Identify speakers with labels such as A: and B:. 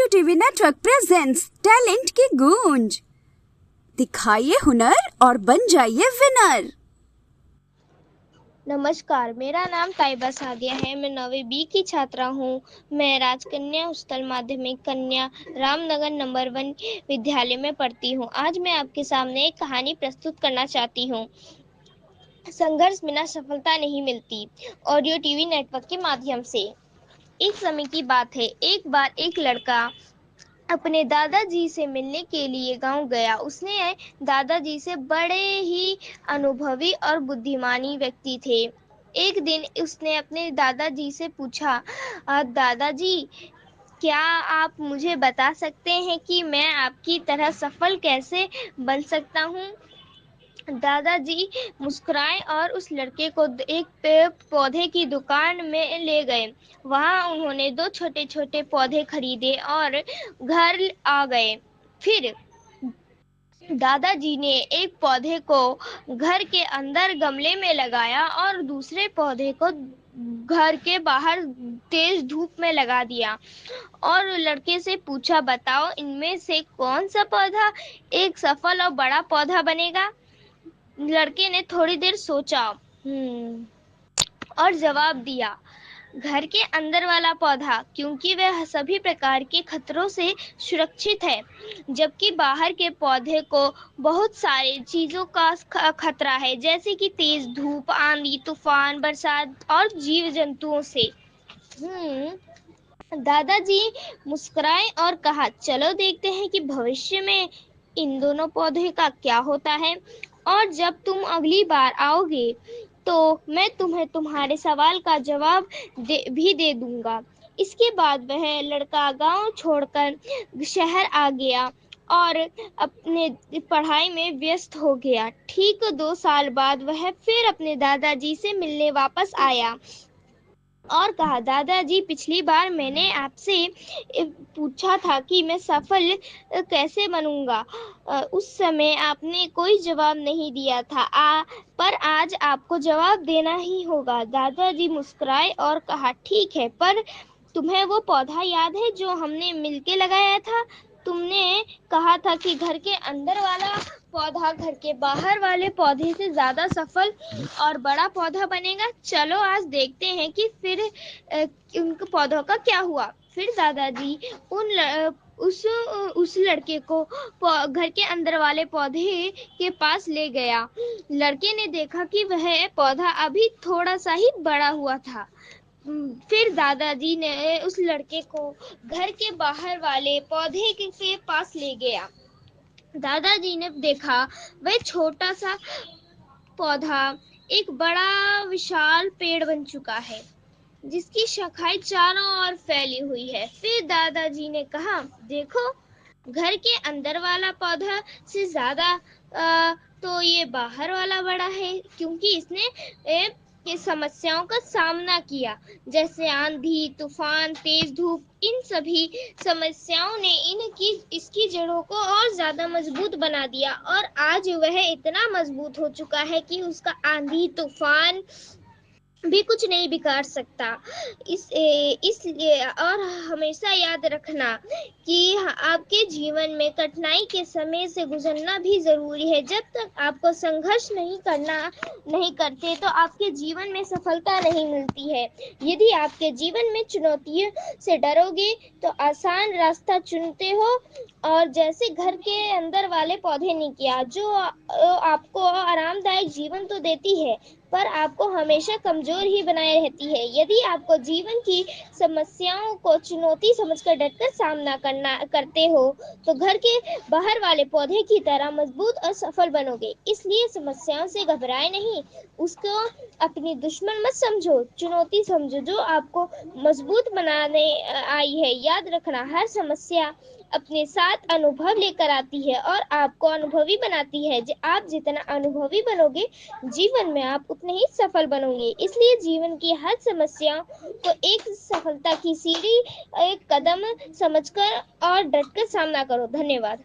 A: Audio TV network presents talent की गूंज। दिखाइए हुनर और बन जाइए विनर।
B: नमस्कार, मेरा नाम ताइबा सादिया है। मैं 9वीं बी की छात्रा हूँ। मैं राजकन्या उच्चतर माध्यमिक कन्या रामनगर नंबर 1 विद्यालय में पढ़ती हूँ। आज मैं आपके सामने एक कहानी प्रस्तुत करना चाहती हूँ। संघर्ष बिना सफलता नहीं मिलती। ऑडियो टीवी नेटवर्क के माध्यम से। एक समय की बात है, एक बार एक लड़का अपने दादाजी से मिलने के लिए गांव गया। उसने दादाजी से बड़े ही अनुभवी और बुद्धिमानी व्यक्ति थे। एक दिन उसने अपने दादाजी से पूछा, दादाजी, क्या आप मुझे बता सकते हैं कि मैं आपकी तरह सफल कैसे बन सकता हूँ? दादाजी मुस्कुराए और उस लड़के को एक पेड़ पौधे की दुकान में ले गए। वहां उन्होंने 2 छोटे छोटे पौधे खरीदे और घर आ गए। फिर दादाजी ने एक पौधे को घर के अंदर गमले में लगाया और दूसरे पौधे को घर के बाहर तेज धूप में लगा दिया और लड़के से पूछा, बताओ इनमें से कौन सा पौधा एक सफल और बड़ा पौधा बनेगा? लड़के ने थोड़ी देर सोचा और जवाब दिया, घर के अंदर वाला पौधा, क्योंकि वह सभी प्रकार के खतरों से सुरक्षित है, जबकि बाहर के पौधे को बहुत सारी चीजों का खतरा है, जैसे कि तेज धूप, आंधी, तूफान, बरसात और जीव जंतुओं से। दादाजी मुस्कुराए और कहा, चलो देखते हैं कि भविष्य में इन दोनों पौधे का क्या होता है, और जब तुम अगली बार आओगे तो मैं तुम्हें तुम्हारे सवाल का जवाब भी दे दूंगा। इसके बाद वह लड़का गांव छोड़कर शहर आ गया और अपने पढ़ाई में व्यस्त हो गया। ठीक 2 साल बाद वह फिर अपने दादाजी से मिलने वापस आया और कहा, दादाजी, पिछली बार मैंने आपसे पूछा था कि मैं सफल कैसे बनूंगा। उस समय आपने कोई जवाब नहीं दिया था, पर आज आपको जवाब देना ही होगा। दादाजी मुस्कुराए और कहा, ठीक है, पर तुम्हें वो पौधा याद है जो हमने मिलके लगाया था? तुमने कहा था कि घर के अंदर वाला पौधा घर के बाहर वाले पौधे से ज्यादा सफल और बड़ा पौधा बनेगा। चलो आज देखते हैं कि फिर उन पौधों का क्या हुआ। फिर दादाजी उस लड़के को घर के अंदर वाले पौधे के पास ले गया। लड़के ने देखा कि वह पौधा अभी थोड़ा सा ही बड़ा हुआ था। फिर दादाजी ने उस लड़के को घर के बाहर वाले पौधे के पास ले गया। दादाजी ने देखा वह छोटा सा पौधा एक बड़ा विशाल पेड़ बन चुका है, जिसकी शाखाएं चारों ओर फैली हुई है। फिर दादाजी ने कहा, देखो, घर के अंदर वाला पौधा से ज्यादा तो ये बाहर वाला बड़ा है, क्योंकि इसने ये समस्याओं का सामना किया, जैसे आंधी, तूफान, तेज धूप। इन सभी समस्याओं ने इसकी जड़ों को और ज्यादा मजबूत बना दिया और आज वह इतना मजबूत हो चुका है कि उसका आंधी, तूफान भी कुछ नहीं बिगाड़ सकता। इसलिए और हमेशा याद रखना कि आपके जीवन में कठिनाई के समय से गुजरना भी जरूरी है। जब तक आपको संघर्ष नहीं करते तो आपके जीवन में सफलता नहीं मिलती है। यदि आपके जीवन में चुनौतियों से डरोगे तो आसान रास्ता चुनते हो, और जैसे घर के अंदर वाले पौधे ने किया, जो आपको आरामदायक जीवन तो देती है पर आपको हमेशा कमजोर ही बनाए रहती है। यदि आपको जीवन की समस्याओं को चुनौती समझकर डटकर सामना करते हो तो घर के बाहर वाले पौधे की तरह मजबूत और सफल बनोगे। इसलिए समस्याओं से घबराए नहीं, उसको अपनी दुश्मन मत समझो, चुनौती समझो जो आपको मजबूत बनाने आई है। याद रखना, हर समस्या अपने साथ अनुभव लेकर आती है और आपको अनुभवी बनाती है। आप जितना अनुभवी बनोगे जीवन में आप उतने ही सफल बनोगे। इसलिए जीवन की हर समस्या को एक सफलता की सीढ़ी, एक कदम समझकर और डटकर सामना करो। धन्यवाद।